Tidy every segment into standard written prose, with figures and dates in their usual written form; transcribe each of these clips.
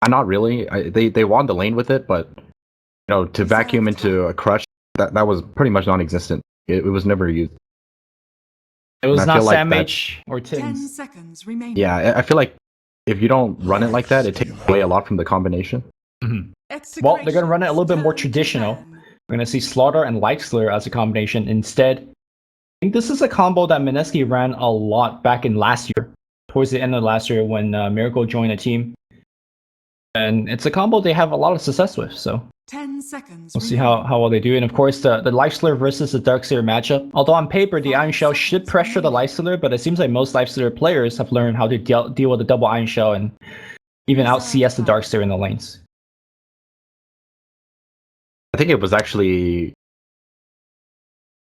Not really. They won the lane with it, but to vacuum into a crush, that was pretty much non-existent. It was never used. It was I not feel like Sam that- Mage or 10 Tim's. seconds remaining. Yeah, I feel like if you don't run it like that, it takes away a lot from the combination. Well, they're going to run it a little bit more traditional. We're going to see Slaughter and Lightslayer as a combination instead. I think this is a combo that Mineski ran a lot back in last year, towards the end of last year when Miracle joined the team. And it's a combo they have a lot of success with, so 10 seconds. we'll see how well they do. And of course, the Lightslayer versus the Darkseer matchup. Although on paper, the Iron Shell should pressure the Lightslayer, but it seems like most Lightslayer players have learned how to deal with the double Iron Shell and even out CS the Darkseer in the lanes. I think it was actually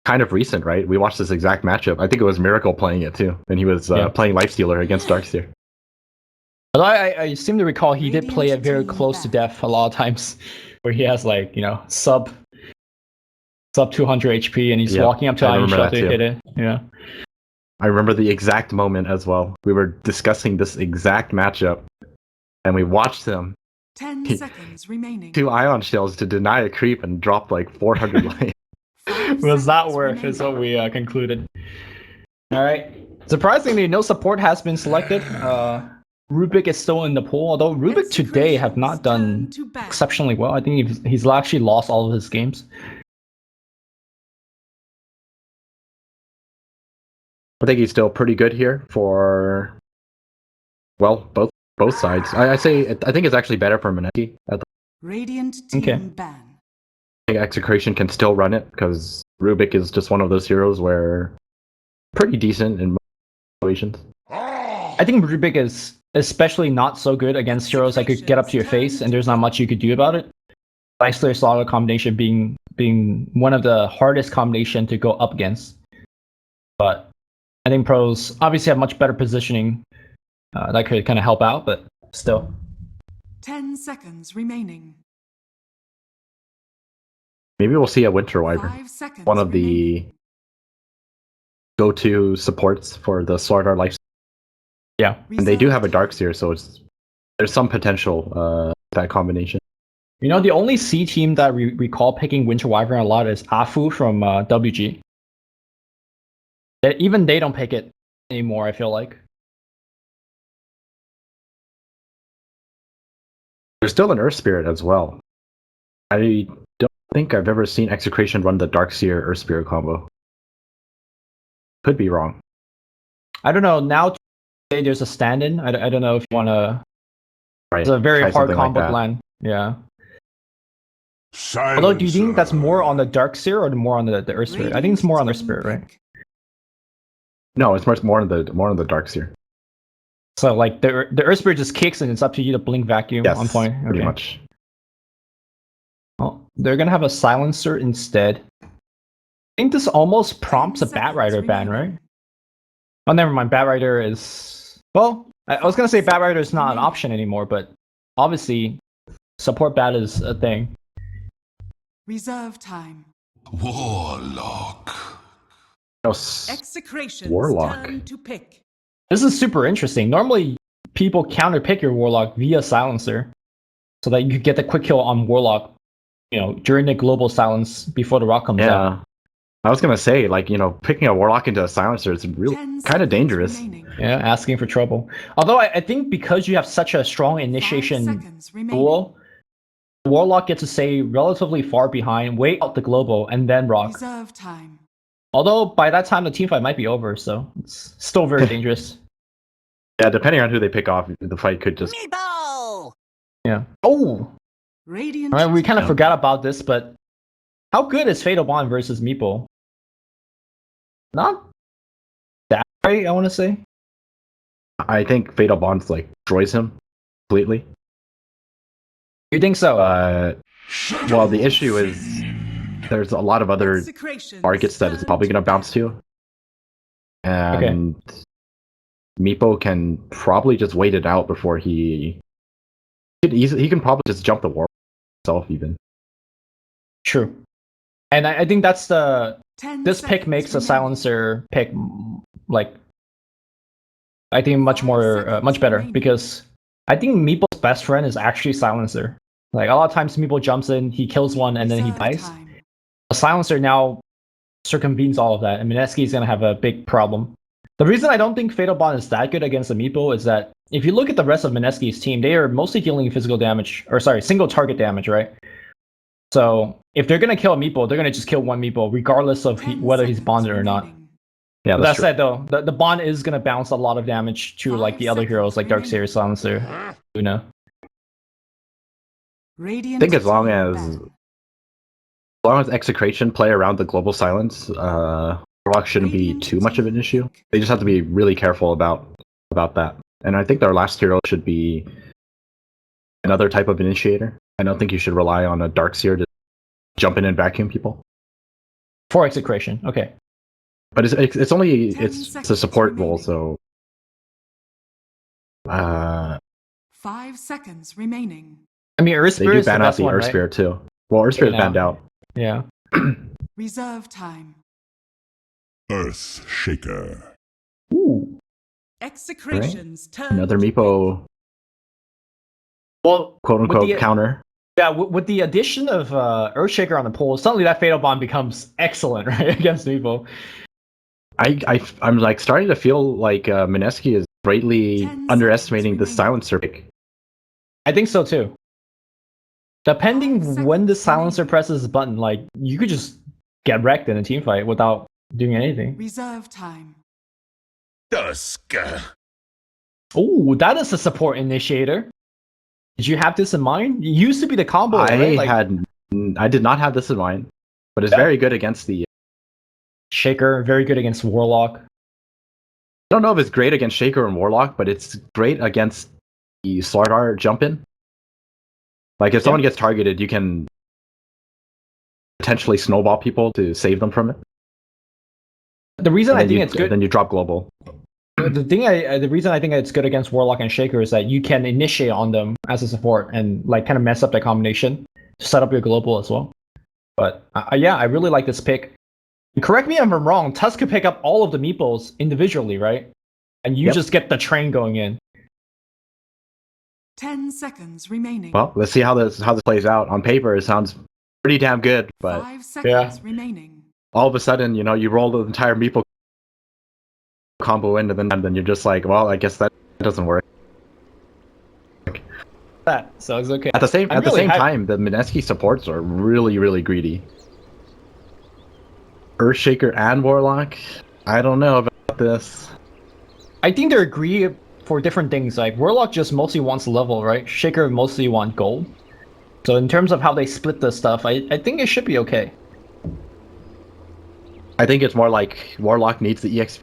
kind of recent, right? We watched this exact matchup. I think it was Miracle playing it too, and he was playing Lifestealer against Darkseer. Although I seem to recall he did play it very close to death a lot of times, where he has sub 200 HP and he's walking up to Iron Shell to hit it. Yeah. I remember the exact moment as well. We were discussing this exact matchup, and we watched him 10 seconds remaining. 2 Ion Shells to deny a creep and drop like 400 life. Was that worth is what we concluded. Alright. Surprisingly, no support has been selected. Rubik is still in the pool, although Rubik today have not done exceptionally well. I think he's actually lost all of his games. I think he's still pretty good here for, well, both sides. I think it's actually better for Mineski. Radiant team ban. I think Execration can still run it because Rubik is just one of those heroes where pretty decent in most situations. I think Rubik is especially not so good against heroes that could get up to your face, and there's not much you could do about it. Lightslayer Slaughter combination being one of the hardest combination to go up against. But I think pros obviously have much better positioning that could kind of help out, but still. 10 seconds remaining. Maybe we'll see a Winter Wyvern, one of the go-to supports for the Sword Life. Yeah, and they do have a Darkseer, so there's some potential that combination. The only C team that we recall picking Winter Wyvern a lot is Afu from WG. Even they don't pick it anymore, I feel like. There's still an Earth Spirit as well. I don't think I've ever seen Execration run the Darkseer Earth Spirit combo. Could be wrong. I don't know. Now there's a stand-in. I don't know if you want to... Right. It's a very hard combo like plan. Yeah. Although, do you think that's more on the Darkseer or more on the Earth Spirit? I think it's more on the Spirit, right? No, it's much more on the Darkseer. So, like, the Earth Spirit just kicks and it's up to you to blink vacuum on point. Pretty much. Well, they're going to have a Silencer instead. I think this almost prompts a Batrider ban, right? Oh, never mind. Batrider is... Well, I was going to say Batrider is not an option anymore, but obviously, support Bat is a thing. Reserve time. Warlock. Execration's Warlock. turn to pick. This is super interesting. Normally, people counterpick your Warlock via Silencer, so that you could get the quick kill on Warlock, during the global silence before the rock comes out. Yeah, I was gonna say, picking a Warlock into a Silencer is really kind of dangerous. Yeah, asking for trouble. Although I think because you have such a strong initiation duel, Warlock gets to stay relatively far behind, wait out the global, and then rock. Reserve time. Although by that time the teamfight might be over, so it's still very dangerous. Yeah, depending on who they pick off, the fight could just... Meepo! Yeah. Oh! Radiant. Alright, we kind of forgot about this, but how good is Fatal Bond versus Meepo? Not that great, I want to say. I think Fatal Bond destroys him completely. You think so? Well, the issue is there's a lot of other targets that it's probably going to bounce to. And Meepo can probably just wait it out before he can probably just jump the wall himself even. True. And I think that's this pick makes a Silencer pick I think much better, because I think Meepo's best friend is actually Silencer. Like a lot of times Meepo jumps in, he kills one, and then he Reserve dies. time. A Silencer now circumvenes all of that, and Mineski is gonna have a big problem. The reason I don't think Fatal Bond is that good against the Meepo is that if you look at the rest of Mineski's team, they are mostly dealing physical damage, or sorry, single target damage, right? So if they're gonna kill a Meepo, they're gonna just kill one Meepo, regardless of 10 whether he's seconds bonded or not. remaining. Yeah, That that's true. said, though, the bond is gonna bounce a lot of damage to like 5 the other heroes, like seconds Darkseer, Silencer, Luna. Radiant I think as long team as Execration play around the global silence, Warlock shouldn't be Radiant too much of an team issue. pick. They just have to be really careful about that. And I think their last hero should be another type of initiator. I don't think you should rely on a Darkseer to jump in and vacuum people. For Execration, okay. But it's only 10 it's a seconds support remaining. role, so 5 seconds remaining. I mean, Earth they Spirit do is the ban out best the one, Earth right? Spirit too. Well, Earth Spirit is now. banned out. Yeah. Reserve time. Earth Shaker. Ooh. Execration's turn. Another to Meepo Well, quote with unquote the, counter. yeah, with the addition of Earthshaker on the pole, suddenly that Fatal Bond becomes excellent, right, against Meepo. I'm like starting to feel like Mineski is greatly 10 underestimating the seconds silencer pick. I think so too. Depending 5 when the seconds silencer remaining. presses the button, like you could just get wrecked in a team fight without doing anything. Reserve time. Dusk. Oh, that is a support initiator. Did you have this in mind? It used to be the combo, right? Like I did not have this in mind, but it's Yeah. very good against the. Shaker, very good against Warlock. I don't know if it's great against Shaker and Warlock, but it's great against the Slark jump in. Like if someone gets targeted, you can potentially snowball people to save them from it. The reason And I then think you- it's good. Then you drop global. The reason I think it's good against Warlock and Shaker is that you can initiate on them as a support and like kind of mess up that combination to set up your global as well. But yeah, I really like this pick. And correct me if I'm wrong. Tusk could pick up all of the meeples individually, right? And you Yep. just get the train going in. 10 seconds remaining. Well, let's see how this plays out. On paper, it sounds pretty damn good, but 5 seconds remaining. all of a sudden, you roll the entire Meepo combo into them, and then you're just like, well, I guess that doesn't work. That so it's okay. At the same I'm really hyped. time, the Mineski supports are really, really greedy. Earthshaker and Warlock, I don't know about this. I think they're greedy for different things. Like Warlock just mostly wants level, right? Shaker mostly want gold. So in terms of how they split the stuff, I think it should be okay. I think it's more like Warlock needs the EX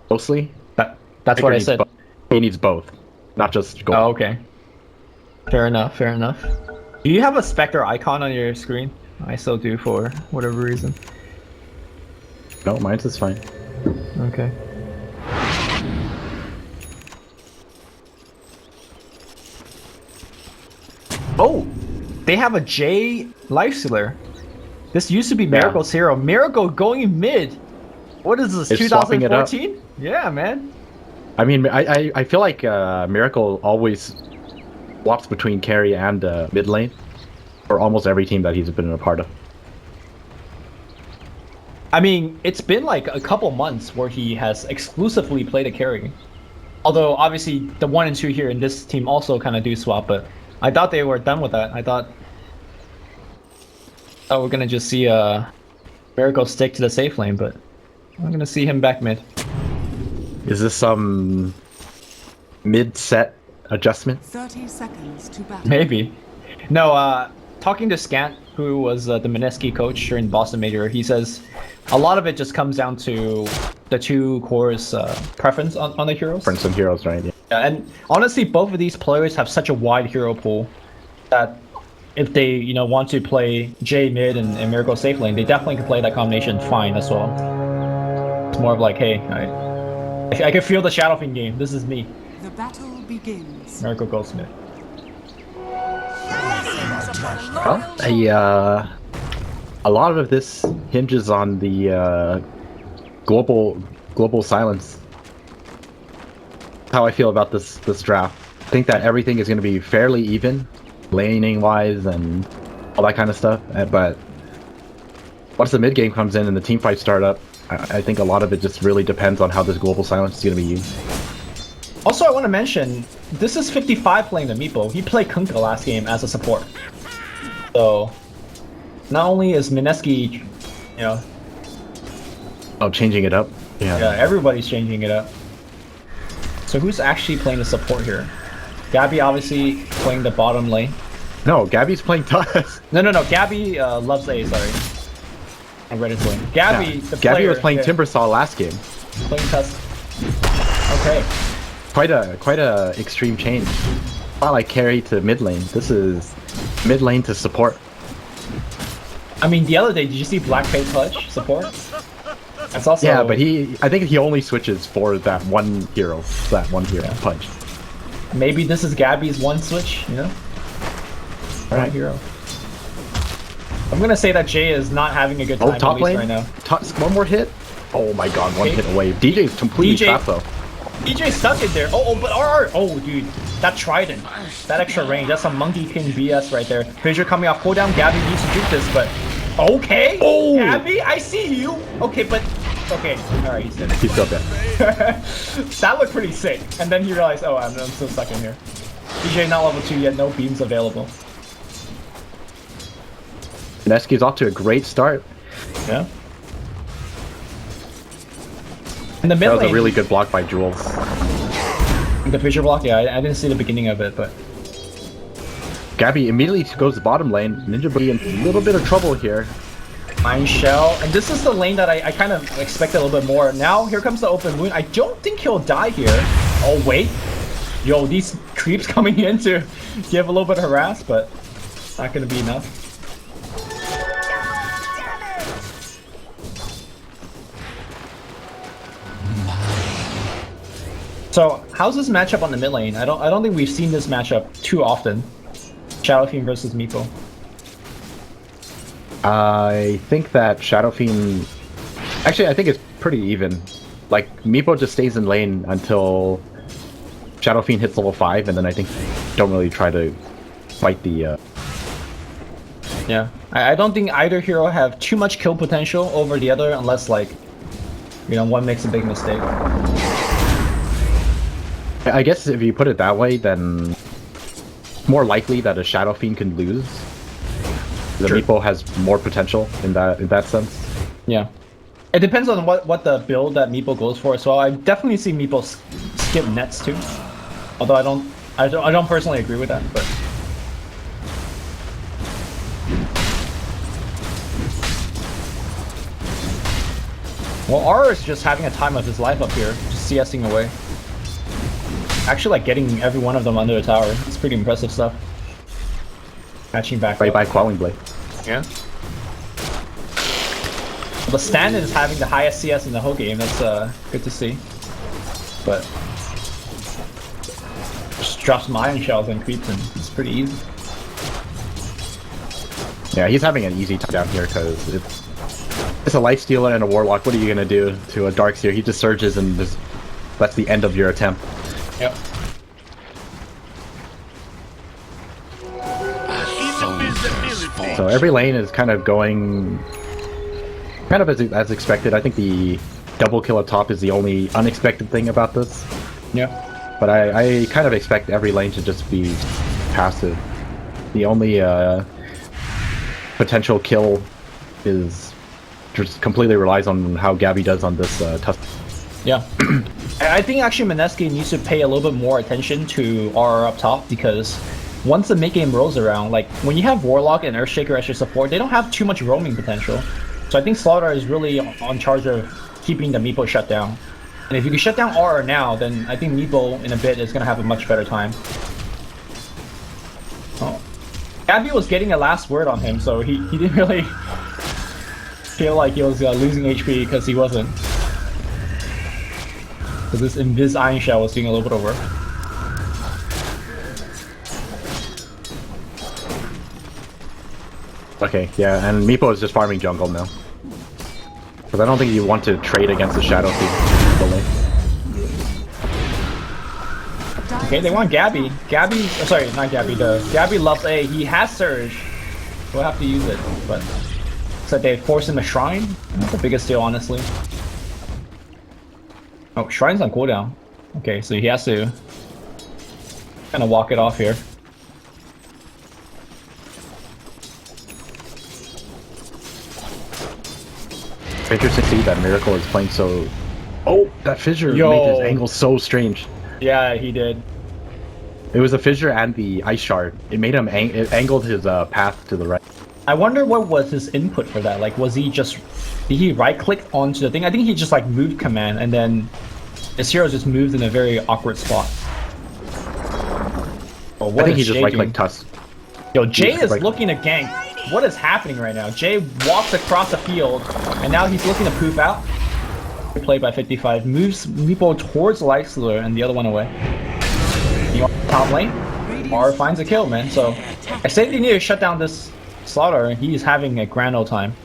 mostly. That's Shaker what I needs said. He needs both, not just gold. Oh, okay. Fair enough, fair enough. Do you have a Spectre icon on your screen? I still do for whatever reason. No, mine's is fine. Okay. Oh! They have a J Lifestealer. This used to be Miracle's hero. Miracle going mid! What is this, It's swapping it up. 2014? Yeah, man. I mean, I feel like Miracle always swaps between carry and mid lane for almost every team that he's been a part of. I mean, it's been like a couple months where he has exclusively played a carry. Although, obviously, the 1 and 2 here in this team also kind of do swap, but I thought they were done with that. I thought we're gonna just see Miracle stick to the safe lane, but I'm gonna see him back mid. Is this some mid-set adjustment? 30 seconds to battle. Maybe. No, talking to Scant, who was the Mineski coach during Boston Major, he says a lot of it just comes down to the two cores' preference on the heroes. For instance, heroes, right? Yeah. Yeah, and honestly, both of these players have such a wide hero pool that if they, want to play J mid and Miracle safe lane, they definitely can play that combination fine as well. It's more of like, hey, I can feel the Shadow Fiend game. This is me. The battle begins. Miracle goes mid. Well, a lot of this hinges on the global silence. How I feel about this draft. think that everything is going to be fairly even, laning wise and all that kind of stuff. But once the mid game comes in and the team fights start up, I think a lot of it just really depends on how this global silence is going to be used. Also, I want to mention, this is 55 playing the Meepo. He played Kunkka last game as a support. So, not only is Mineski, you know... Oh, changing it up? Yeah, everybody's changing it up. So who's actually playing the support here? Gabby obviously playing the bottom lane. No, Gabby's playing Tusk. No, Gabby loves A, sorry. I read his lane. Gabby, the player... Gabby was playing Timbersaw last game. Playing Tusk. Okay. Quite a extreme change. Not like carry to mid lane. This is mid lane to support. I mean, the other day, did you see Black Fate Pudge support? That's also... Yeah, but I think he only switches for that one hero. Pudge. Maybe this is Gabby's one switch, you know? Right hero. I'm gonna say that Jay is not having a good time top lane right now. One more hit. Oh my god, one hit away. DJ's completely trapped though. DJ stuck in there. But RR. Oh, dude. That Trident. That extra range. That's some Monkey King BS right there. Fissure coming off cooldown. Gabby needs to juke this, but... Okay. Oh! Gabby, I see you. Okay, but... Okay. Alright, he's dead. He's still dead. That looked pretty sick. And then he realized, oh, I'm still stuck in here. DJ not level 2 yet. No beams available. Mineski's off to a great start. Yeah. And the mid that was lane, a really good block by Jules. The Fissure block? Yeah, I didn't see the beginning of it, but... Gabby immediately goes to bottom lane. Ninja Booty in a little bit of trouble here. Iron Shell. And this is the lane that I kind of expected a little bit more. Now, here comes the open wound. I don't think he'll die here. Oh, wait. Yo, these creeps coming in to give a little bit of harass, but not going to be enough. So, how's this matchup on the mid lane? I don't think we've seen this matchup too often. Shadow Fiend versus Meepo. I think that Shadow Fiend... Actually, I think it's pretty even. Like, Meepo just stays in lane until Shadow Fiend hits level 5, and then I think don't really try to fight the... Yeah. I don't think either hero have too much kill potential over the other unless, like, you know, one makes a big mistake. I guess if you put it that way, then more likely that a Shadow Fiend can lose. The Meepo has more potential in that sense. Yeah, it depends on what the build that Meepo goes for as well. I definitely see Meepo skip nets too, although I don't personally agree with that. But well, R is just having a time of his life up here, just CSing away. Actually, like getting every one of them under the tower. It's pretty impressive stuff. Matching back right by Quelling Blade. Yeah. The stand is having the highest CS in the whole game. That's good to see. But just drops some iron shells and creeps and it's pretty easy. Yeah, he's having an easy time down here because it's a lifestealer and a warlock. What are you gonna do to a Darkseer? He just surges and just that's the end of your attempt. Yep. So every lane is kind of going kind of as expected. I think the double kill up top is the only unexpected thing about this. Yeah. But I kind of expect every lane to just be passive. The only potential kill is just completely relies on how Gabby does on this Tusk. Yeah. I think actually Mineski needs to pay a little bit more attention to RR up top because once the mid game rolls around, like when you have Warlock and Earthshaker as your support, they don't have too much roaming potential. So I think Slaughter is really on charge of keeping the Meepo shut down. And if you can shut down RR now, then I think Meepo in a bit is going to have a much better time. Oh. Gabby was getting a last word on him, so he didn't really feel like he was losing HP because he wasn't. Because this Invis Iron Shell was doing a little bit of work. Okay, yeah, and Meepo is just farming jungle now. Because I don't think you want to trade against the Shadow Fiend fully. Okay, they want Gabby. Gabby, oh, sorry, not Gabby. The Gabby loves A. He has Surge. We'll have to use it, but so they force him a Shrine. Not the biggest deal, honestly. Oh, Shrine's on cooldown. Okay, so he has to kind of walk it off here. Interesting to see that Miracle is playing so. Oh, that fissure made his angle so strange. Yeah, he did. It was a fissure and the ice shard. It made him it angled his path to the right. I wonder what was his input for that. Like, was he just did he right click onto the thing? I think he just like moved command and then his hero just moved in a very awkward spot. Oh, what I think he is just Jay right doing? click tusk. Yo, Jay is looking to gank. What is happening right now? Jay walks across the field, and now he's looking to poof out. Play by 55. Moves Meepo towards Lightstealer and the other one away. You want top lane? Or finds a kill, man. So I say they need to shut down this Slaughter. He's having a grand old time.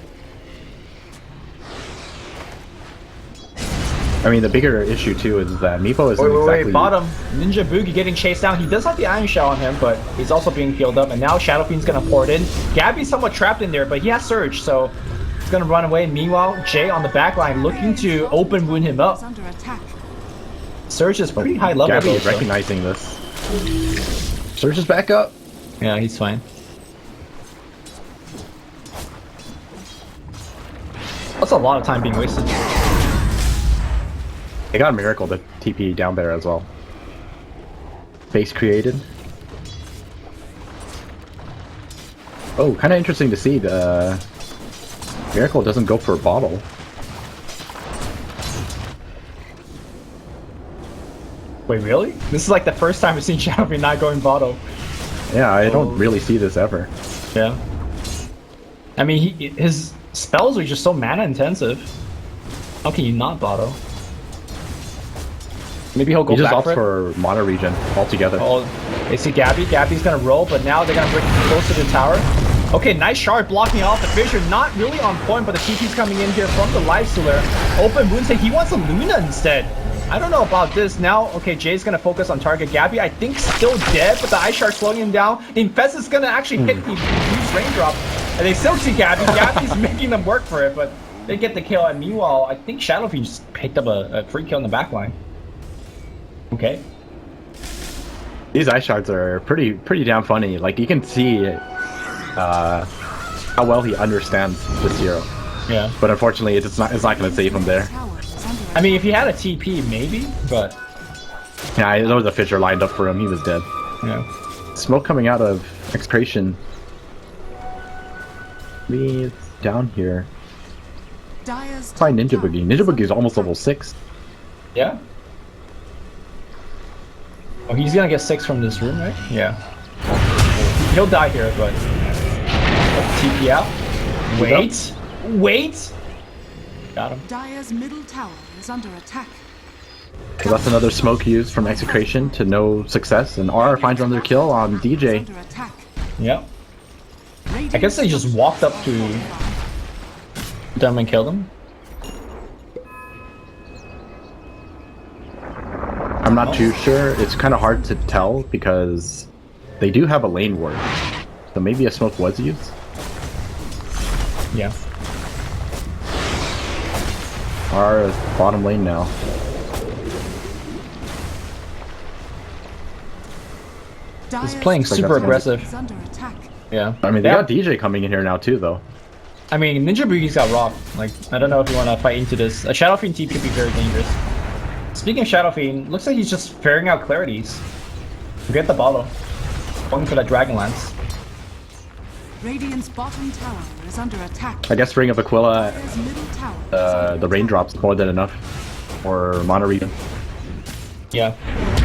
I mean, the bigger issue too is that Meepo isn't exactly... Bottom. Ninja Boogie getting chased down. He does have the Iron Shell on him, but he's also being healed up. And now Shadow Fiend's gonna pour it in. Gabby's somewhat trapped in there, but he has Surge, so he's gonna run away. Meanwhile, Jay on the back line looking to open wound him up. Surge is pretty high level. Gabby is recognizing this. Surge is back up. Yeah, he's fine. That's a lot of time being wasted. They got a Miracle to TP down there as well. Base created. Oh, kind of interesting to see. The Miracle doesn't go for a bottle. Wait, really? This is like the first time I've seen Shadow Fiend not going bottle. Yeah, I don't really see this ever. Yeah. I mean, his spells are just so mana intensive. How can you not bottle? Maybe he'll go He just back opts for Mono Regen altogether. Oh, they see Gabby. Gabby's gonna roll, but now they're gonna bring him close to the tower. Okay, nice shard blocking off the fissure. Not really on point, but the TP's coming in here from the Lightstealer. Open wound say he wants a Luna instead. I don't know about this now. Okay, Jay's gonna focus on target. Gabby, I think, still dead, but the Ice Shard slowing him down. The Infest is gonna actually hit the huge raindrop. And they still see Gabby. Gabby's making them work for it, but they get the kill. And meanwhile, I think Shadow Fiend just picked up a free kill in the backline. Okay. These ice shards are pretty damn funny. Like, you can see how well he understands this hero. Yeah. But unfortunately, it's not going to save him there. I mean, if he had a TP, maybe, but yeah, there was a fissure lined up for him. He was dead. yeah. Smoke coming out of Execration. Maybe it's down here. Find Ninja Boogie. Ninja Boogie is almost level 6. Yeah. Oh, he's gonna get 6 from this room, right? Yeah. He'll die here, but TP out. Wait. Wait. Got him. Dire's middle tower is under attack. So that's another smoke used from Execration to no success, and R finds another kill on DJ. Under attack. Yep. I guess they just walked up to them and killed them. I'm not too sure. It's kind of hard to tell because they do have a lane ward. So maybe a smoke was used. Yeah. R is bottom lane now. He's playing super aggressive. Is under attack. Yeah. I mean, they got DJ coming in here now too, though. I mean, Ninja Boogie's got rock. Like, I don't know if you want to fight into this. A Shadow Fiend TP could be very dangerous. Speaking of Shadow Fiend, looks like he's just ferrying out clarities. Get the bottle. Going for that Dragon Lance. Radiant's bottom tower is under attack. I guess Ring of Aquila, Dire's middle tower. the raindrops more than enough. Or Mono Regen. Yeah.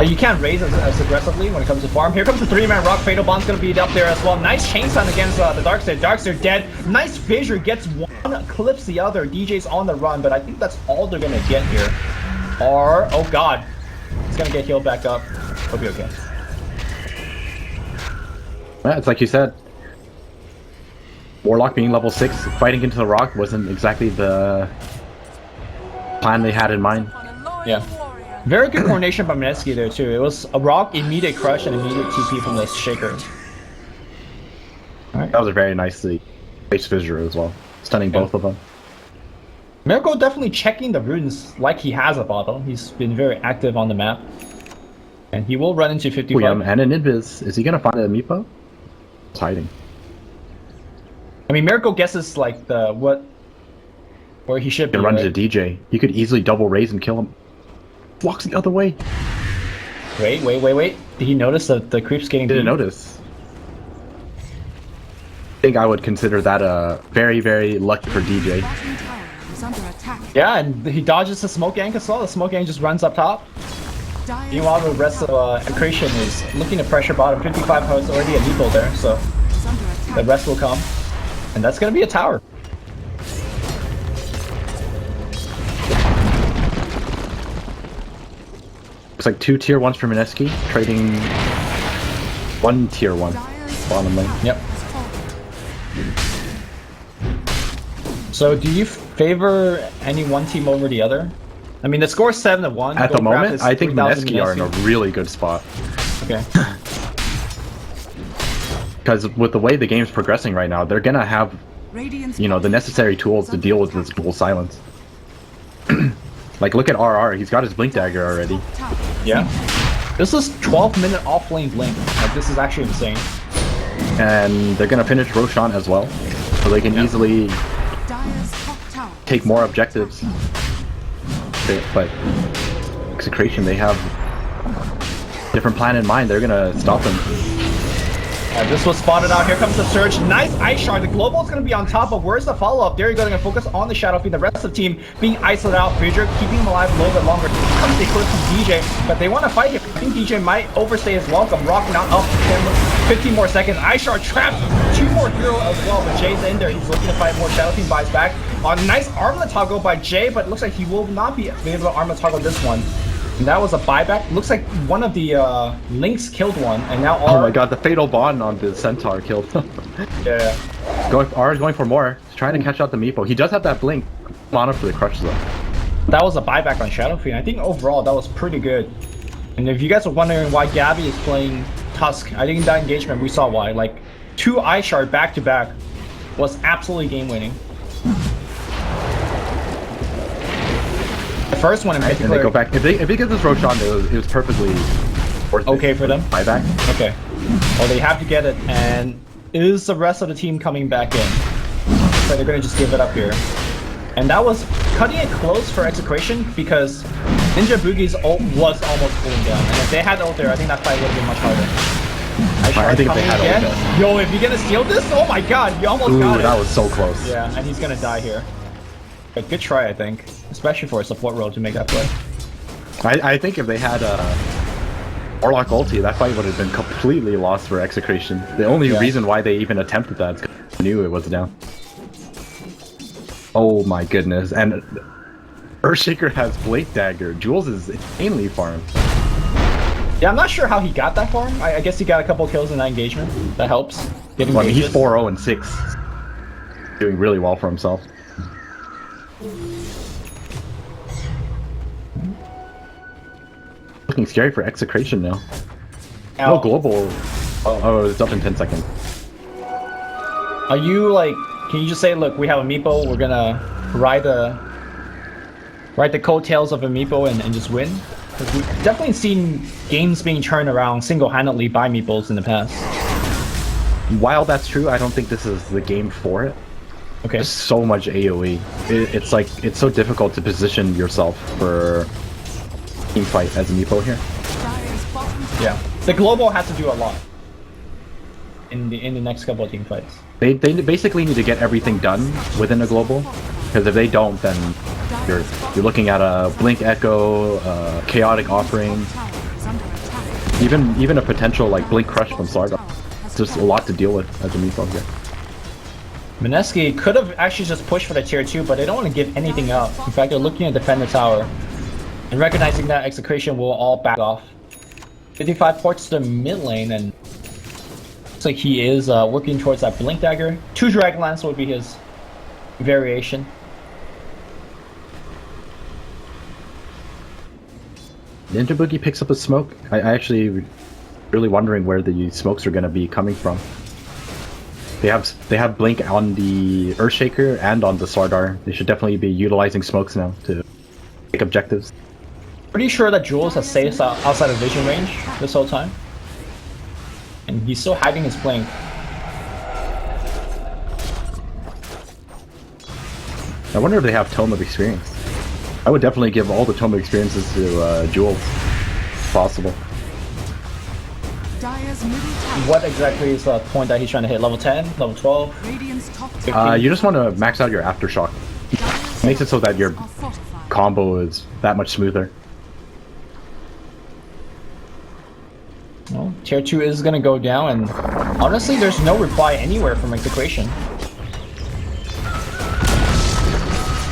You can't raise as aggressively when it comes to farm. Here comes the 3-man rock. Fatal Bond's gonna be up there as well. Nice chain stun against the Darkseid. Darkseid dead. Nice fissure gets one, clips the other. DJ's on the run, but I think that's all they're gonna get here. Or, oh god. He's gonna get healed back up. He'll be okay. Yeah, it's like you said. Warlock being level 6, fighting into the rock wasn't exactly the plan they had in mind. Yeah. Very good coordination by Mineski there too. It was a rock, immediate crush, and immediate TP from the Shaker. That was a very nicely placed fissure as well, stunning both of them. Miracle definitely checking the runes like he has a bottle. He's been very active on the map. And he will run into 55. Oh, yeah, and an invis. Is he gonna find a Meepo? It's hiding. I mean, Miracle guesses like where he should be. He can run into DJ. He could easily double raise and kill him. Walks the other way. Wait. Did he notice that the creep's getting Didn't notice. I think I would consider that a very, very lucky for DJ. Yeah, and he dodges the smoke gank as well. The smoke gank just runs up top. Meanwhile, the rest of Execration is looking to pressure bottom. 55 has already a Meepo there, so the rest will come. And that's going to be a tower. Looks like 2 tier 1s for Mineski, trading 1 tier 1 bottom lane. Yep. So do you favor any one team over the other? I mean, the score is 7-1. At the moment, I think Mineski are in a really good spot. Okay. Because with the way the game's progressing right now, they're gonna have, you know, the necessary tools to deal with this dual silence. Like, look at RR, he's got his Blink Dagger already. Yeah. This is 12-minute off-lane Blink. Like, this is actually insane. And they're gonna finish Roshan as well, so they can easily take more objectives. But Execration, they have a different plan in mind. They're gonna stop them. This was spotted out. Here comes the surge. Nice ice shard. The global is going to be on top, but where's the follow-up? There you go. They're going to focus on the Shadow Fiend. The rest of the team being isolated out. Fridger keeping him alive a little bit longer. Comes the eclipse from DJ, but they want to fight him. I think DJ might overstay his welcome. Rock not up. 15 more seconds. Ice shard trapped. 2 more hero as well, but Jay's in there. He's looking to fight more. Shadow Fiend buys back. Nice armlet toggle by Jay, but it looks like he will not be able to armlet toggle this one. And that was a buyback. Looks like one of the Lynx killed one, and now R... Oh my god, the Fatal Bond on the Centaur killed him. Yeah. R is going for more. He's trying to catch out the Meepo. He does have that Blink. Mana for the crush though. That was a buyback on Shadow Fiend. I think overall that was pretty good. And if you guys are wondering why Gabby is playing Tusk, I think in that engagement we saw why. Like, 2 Ice Shard back to back was absolutely game winning. The first one in particular. And they go back. If they get this Roshan, it was perfectly worth okay for them. Buyback. Okay. Well, they have to get it, and is the rest of the team coming back in? So they're gonna just give it up here. And that was cutting it close for Execration because Ninja Boogie's ult was almost cooling down. And if they had ult there, I think that fight would have been much harder. I think if they had ult there. Yo, if you're gonna steal this, oh my god, you almost got it. That was so close. Yeah, and he's gonna die here. But good try, I think. Especially for a support role to make that play. I think if they had Warlock ulti, that fight would have been completely lost for Execration. The only reason why they even attempted that is because they knew it was down. Oh my goodness. And Earthshaker has Blade Dagger. Jules is insanely farmed. Yeah, I'm not sure how he got that farm. I guess he got a couple kills in that engagement. That helps. Well, I mean, he's 4-0 and 6. Doing really well for himself. Looking scary for Execration now. No global. Oh, it's up in 10 seconds. Are you like, can you just say, look, we have a Meepo, we're gonna ride the coattails of a Meepo and just win? Because we've definitely seen games being turned around single-handedly by Meepos in the past. While that's true, I don't think this is the game for it. Okay. There's so much AoE. It's like, it's so difficult to position yourself for team fight as a Meepo here. Yeah. The global has to do a lot in the next couple of team fights. They basically need to get everything done within a global, because if they don't, then you're looking at a Blink Echo, Chaotic Offering, even a potential like Blink Crush from Slark. It's just a lot to deal with as a Meepo here. Mineski could have actually just pushed for the tier 2, but they don't want to give anything up. In fact, they're looking to defend the tower. And recognizing that Execration will all back off. 55 ports to the mid lane, and looks like he is working towards that Blink Dagger. 2 Dragonlance would be his variation. Ninja Boogie picks up a smoke. I actually really wondering where the smokes are going to be coming from. They have blink on the Earthshaker and on the Slardar. They should definitely be utilizing smokes now to take objectives. Pretty sure that Jules has stayed outside of vision range this whole time, and he's still hiding his blink. I wonder if they have Tome of Experience. I would definitely give all the Tome of Experiences to Jules, if possible. Dire's middle tower. What exactly is the point that he's trying to hit? Level 10? Level 12? Radiant's top tower You just want to max out your Aftershock. It makes it so that your are fortified. combo is that much smoother. Well, tier 2 is gonna go down, and honestly, there's no reply anywhere from Execration.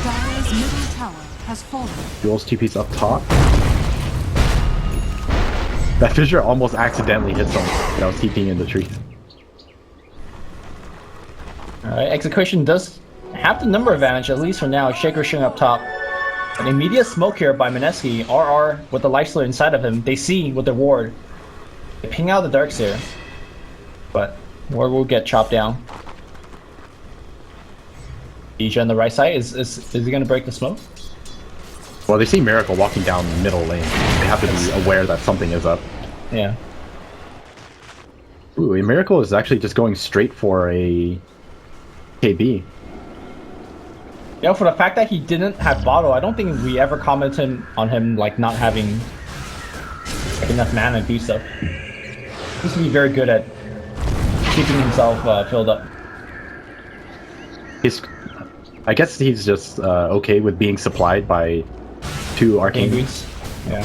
Dire's middle tower has fallen. Jules TP's up top. That fissure almost accidentally hit someone when I was TPing in the tree. Alright, Execration does have the number advantage, at least for now. Shaker showing up top. An immediate smoke here by Mineski. RR with the Lifestealer inside of him. They see with their ward. They ping out the Darks here. But ward will get chopped down. Deja on the right side. Is he gonna break the smoke? Well, they see Miracle walking down the middle lane. They have to be aware that something is up. Yeah. Ooh, a Miracle is actually just going straight for a KB. You know, for the fact that he didn't have bottle, I don't think we ever commented on him like not having like, enough mana to do stuff. He seems to be very good at keeping himself filled up. I guess he's just okay with being supplied by 2 arcane Boots. Yeah.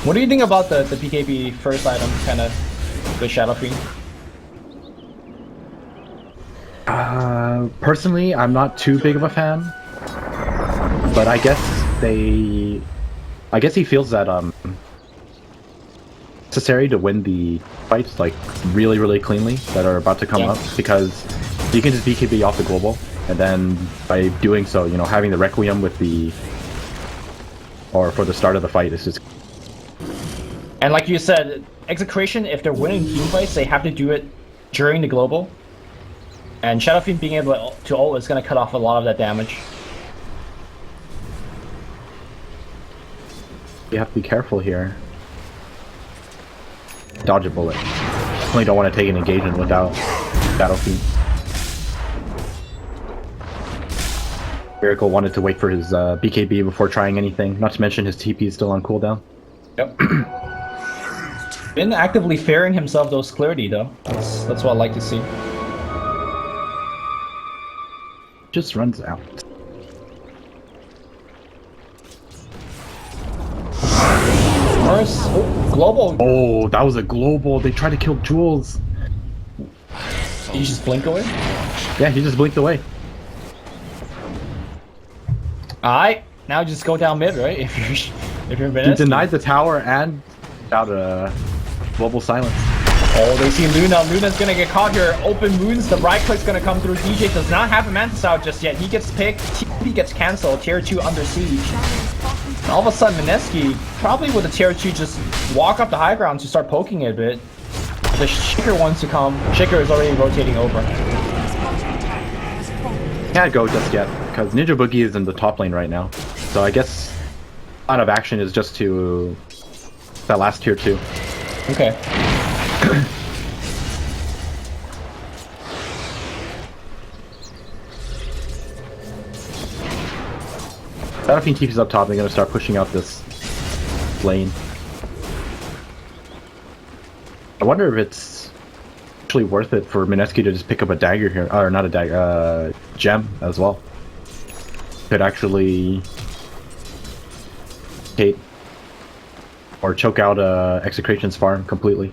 What do you think about the PKB first item, kind of the Shadow Fiend? Personally, I'm not too big of a fan, but I guess he feels that necessary to win the fights like really cleanly that are about to come up, because you can just BKB off the global, and then by doing so, you know, having the Requiem with the or for the start of the fight is just. And like you said, Execration, if they're winning team fights, they have to do it during the global. And Shadow Fiend being able to ult is going to cut off a lot of that damage. You have to be careful here. Dodge a bullet. Definitely don't want to take an engagement without Shadow Fiend. Miracle wanted to wait for his BKB before trying anything, not to mention his TP is still on cooldown. Yep. Been actively fearing himself those clarity though. That's what I like to see. Just runs out. Morris, oh, global. Oh, that was a global. They tried to kill Jules. Did you just blink away? Yeah, he just blinked away. Alright, now just go down mid, right? If you're He Mineski. denied the tower and got a global silence. Oh, they see Luna. Luna's gonna get caught here. Open moons. The right click's gonna come through. DJ does not have a Mantis out just yet. He gets picked. TP gets cancelled. Tier 2 under siege. And all of a sudden, Mineski, probably with a tier 2, just walk up the high ground to start poking it a bit. The Shaker wants to come. Shaker is already rotating over. Can't go just yet, because Ninja Boogie is in the top lane right now. So I guess plan of action is just to that last tier 2. Okay. Shadow Fiend TP's up top, they're gonna start pushing out this lane. I wonder if it's actually worth it for Mineski to just pick up a dagger here, or not a dagger, gem as well. Could actually hate or choke out Execration's farm completely.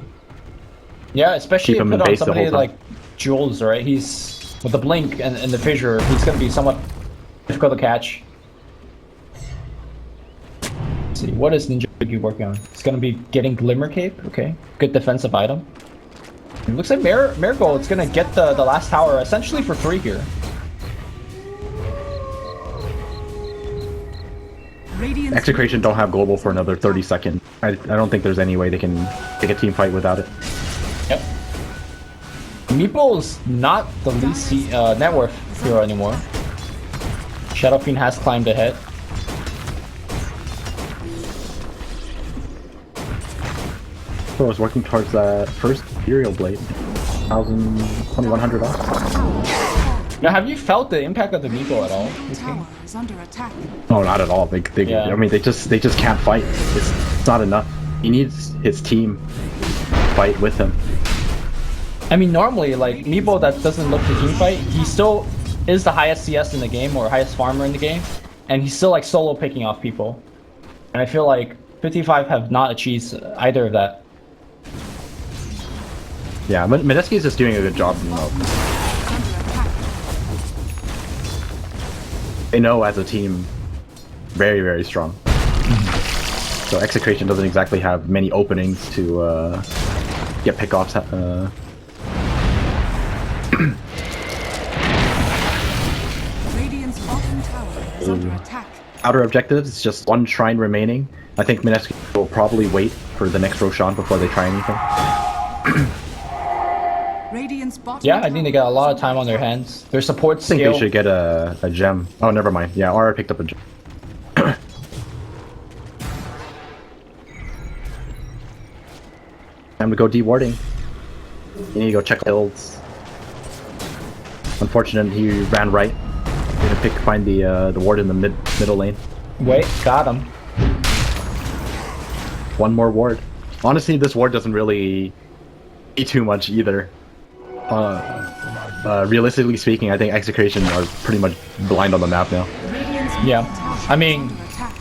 Yeah, especially Keep him put in on base the somebody whole time. like Jules, right? He's with the blink and the fissure. He's gonna be somewhat difficult to catch. Let's see, what is Ninja Boogie working on? It's gonna be getting Glimmer Cape. Okay, good defensive item. It looks like Miracle. It's gonna get the last tower essentially for free here. Radiant's Execration don't have global for another 30 seconds. I don't think there's any way they can take a team fight without it. Yep. Meepo's not the least net worth hero anymore. Shadow Fiend has climbed ahead. So I was working towards that first Imperial Blade. 2100 off. Now, have you felt the impact of the Meepo at all? tower is under attack. No, not at all. Yeah. I mean, they just can't fight. It's not enough. He needs his team fight with him. I mean, normally, like, Meepo that doesn't look to team fight, he still is the highest CS in the game, or highest farmer in the game, and he's still, like, solo picking off people. And I feel like 55 have not achieved either of that. Yeah, Mineski is just doing a good job. You know. They know as a team, very, very strong. So Execration doesn't exactly have many openings to get pickoffs. Radiant's bottom tower is under attack. Outer objectives, it's just one shrine remaining. I think Mineski will probably wait for the next Roshan before they try anything. Radiant's bottom Yeah, I think they got a lot of tower time on their hands. Their support I think scale. they should get a gem. Oh, never mind. Yeah, Aura picked up a gem. Time to go dewarding. You need to go check builds. Unfortunate, he ran right. Gonna find the ward in the middle lane. Wait, got him. One more ward. Honestly, this ward doesn't really do too much either. Realistically speaking, I think Execration are pretty much blind on the map now. Radiant's Yeah. middle tower I mean, is under attack.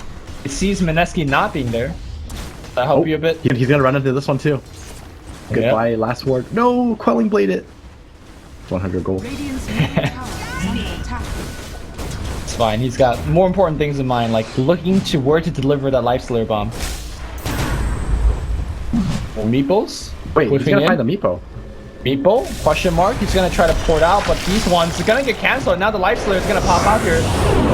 it sees Mineski not being there. That help you a bit? He's gonna run into this one too. Goodbye, last ward. No, Quelling Blade it. 100 gold. Radiant's middle tower is under attack. It's fine. He's got more important things in mind, like looking to where to deliver that Life Slayer bomb. Well, Meepos? Wait, he's Pushing gonna in. find the Meepo. Meepo? Question mark. He's gonna try to port out, but these ones are gonna get cancelled. Now the Life Slayer is gonna pop out here.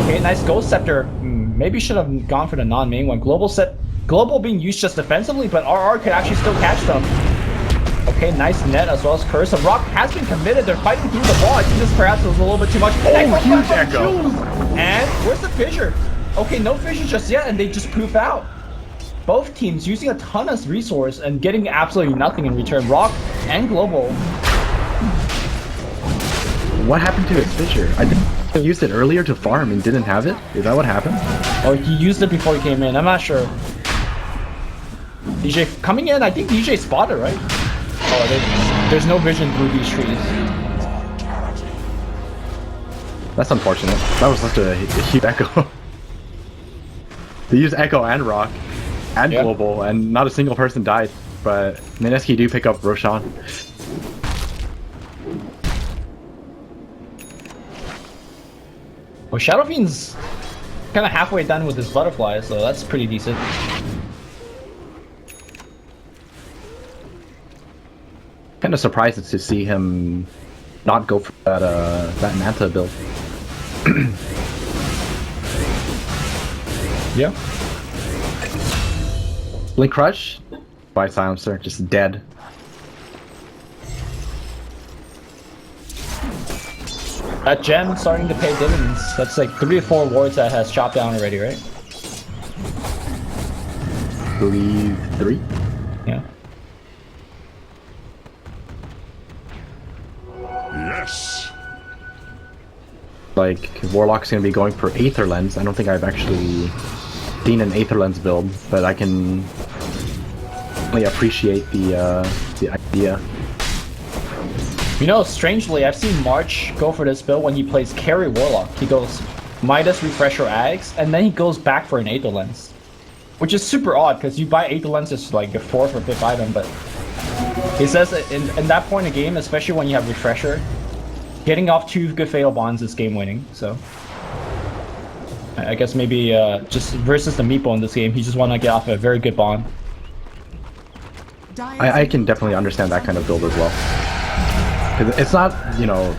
Okay, nice Ghost Scepter. Maybe should have gone for the non-main one. Global being used just defensively, but RR could actually still catch them. Okay, nice net as well as Curse. The Rock has been committed. They're fighting through the wall. I think this perhaps was a little bit too much. Oh, huge echo. And where's the fissure? Okay, no fissure just yet, and they just poof out. Both teams using a ton of resource and getting absolutely nothing in return. Rock and Global. What happened to his fissure? I think he used it earlier to farm and didn't have it. Is that what happened? Or he used it before he came in. I'm not sure. DJ coming in. I think DJ spotted, right? Oh, there's no vision through these trees. That's unfortunate. That was such a huge echo. They used echo and rock and Yeah. global, and not a single person died. But Mineski do pick up Roshan. Well, Shadow Fiend's kind of halfway done with his butterfly, so that's pretty decent. Kind of surprised to see him not go for that Manta build. Yeah. Blink Crush by Silencer, just dead. That gem starting to pay dividends. That's like 3 or 4 wards that has chopped down already, right? Believe 3. Yeah. Yes. Like Warlock's gonna be going for Aether Lens. I don't think I've actually seen an Aether Lens build, but I can really appreciate the idea. You know, strangely, I've seen March go for this build when he plays carry Warlock. He goes Midas, Refresher, Ags, and then he goes back for an Aether Lens. Which is super odd, because you buy Aether Lens as like your 4th or 5th item, but he says that in that point of game, especially when you have Refresher, getting off 2 good Fatal Bonds is game winning, so. I guess maybe just versus the Meepo in this game, he just want to get off a very good bond. I can definitely understand that kind of build as well. 'Cause it's not, you know,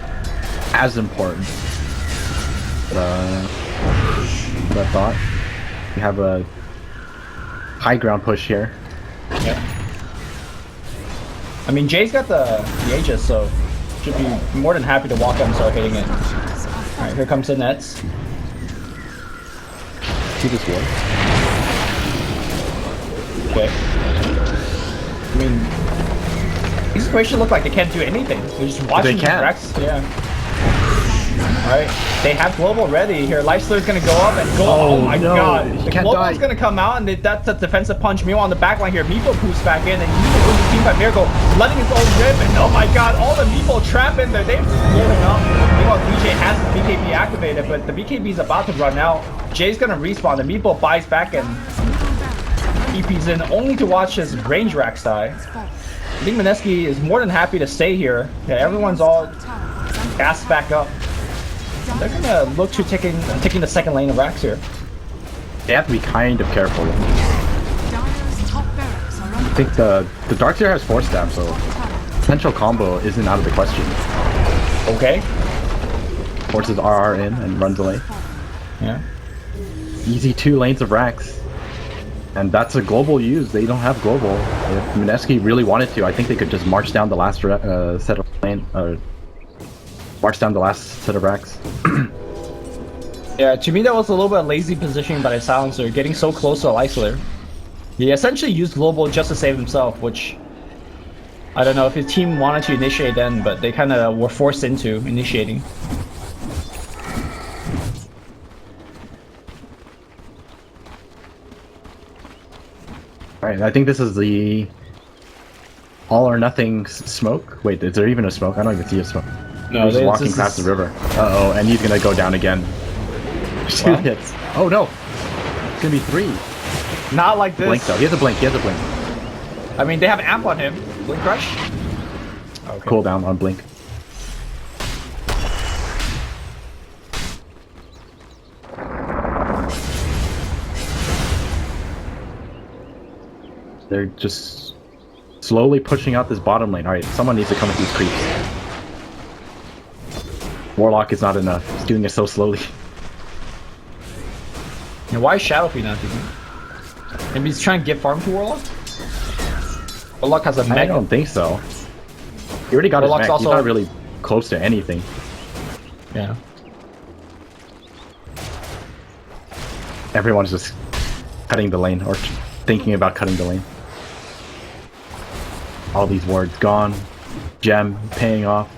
as important. But I thought. We have a high ground push here. Yeah. I mean, Jay's got the Aegis, so should be more than happy to walk up and start hitting it. Alright, here comes the nets. See this ward. Okay. I mean, these equations look like they can't do anything. They're just watching They can. Rex. Yeah. Alright, they have global ready here. Lifesteal's gonna go up and go. Oh my no, god. he The can't global's die. gonna come out, and that's a defensive punch. Meanwhile, on the backline here, Meepo boosts back in, and Meepo wins the team by miracle, letting his own rip. And oh my god, all the Meepo trap in there. They're blowing up. Meanwhile, DJ has the BKB activated, but the BKB's about to run out. Jay's gonna respawn. The Meepo buys back and EP's in only to watch his range racks die. I think Mineski is more than happy to stay here. Yeah, everyone's all gassed back up. They're gonna look to taking the second lane of racks here. They have to be kind of careful. Dire's top barracks are I think the Darkseer has 4 stab, so potential combo isn't out of the question. Okay. Forces RR in and runs away. Yeah. Easy 2 lanes of racks. And that's a global use. They don't have global. If Mineski really wanted to, I think they could just march down the last set of lane, march down the last set of racks. Yeah, to me that was a little bit lazy positioning by the Silencer, getting so close to Iceler. He essentially used global just to save himself, which I don't know if his team wanted to initiate then, but they kind of were forced into initiating. Alright, I think this is the all or nothing smoke. Wait, is there even a smoke? I don't even see a smoke. No, He's walking past the river. Uh-oh, and he's gonna go down again. 2 hits. Oh no! It's gonna be 3. Not like this. Blink though. He has a blink. He has a blink. I mean, they have amp on him. Blink Rush. Okay. Cooldown on blink. They're just slowly pushing out this bottom lane. Alright, someone needs to come with these creeps. Warlock is not enough. He's doing it so slowly. And why is Shadowfiend not doing it? Maybe he's trying to get farm to Warlock? Warlock has a mech. I don't think so. He already got Warlock's his mech. He's also- not really close to anything. Yeah. Everyone's just cutting the lane or thinking about cutting the lane. All these wards gone. Gem paying off.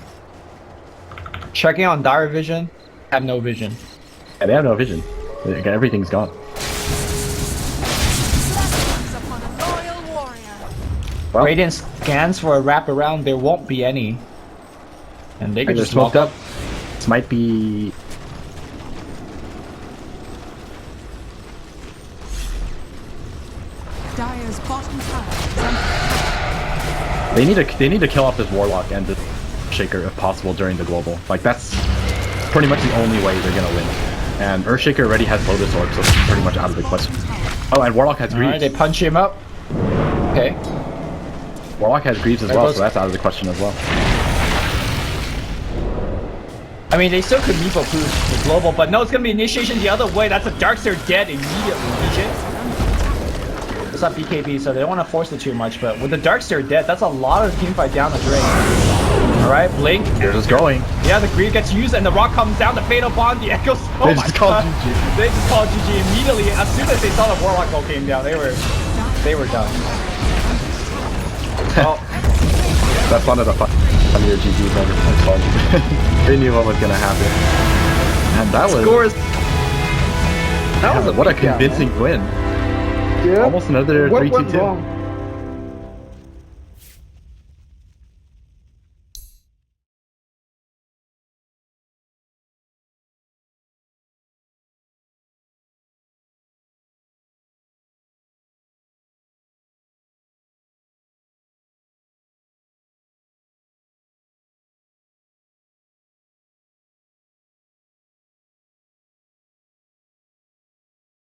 Checking on Dire Vision. Have no vision. Yeah, they have no vision. Everything's gone. upon a loyal warrior. Well, Radiant scans for a wrap around. There won't be any. And they can they're just smoked walk up. This might be. Dire's bottom tower is under They need to kill off this Warlock and this Shaker if possible during the global. Like that's pretty much the only way they're gonna win. And Earthshaker already has Lotus Orb, so it's pretty much out of the question. Oh, and Warlock has Greaves. Alright, they punch him up. Okay. Warlock has Greaves as There well, goes- so that's out of the question as well. I mean, they still could Meepo boost the global, but no, it's gonna be initiation the other way. That's a Darkseer dead immediately, DJ. It's not BKB, so they don't want to force it too much, but with the Darkseer dead, that's a lot of teamfight down the drain. Alright, Blink. They're just going. Yeah, the Greed gets used, and the Rock comes down, the Fatal Bond, the Echoes. Oh They my just called god. GG. They just called GG immediately. As soon as they saw the Warlock go came down, they were done. Well, That's one of the funnier GGs ever. That's fun. They knew what was gonna happen. And that was scores. what a convincing win. Yeah. Almost another What went 3-2-2. wrong?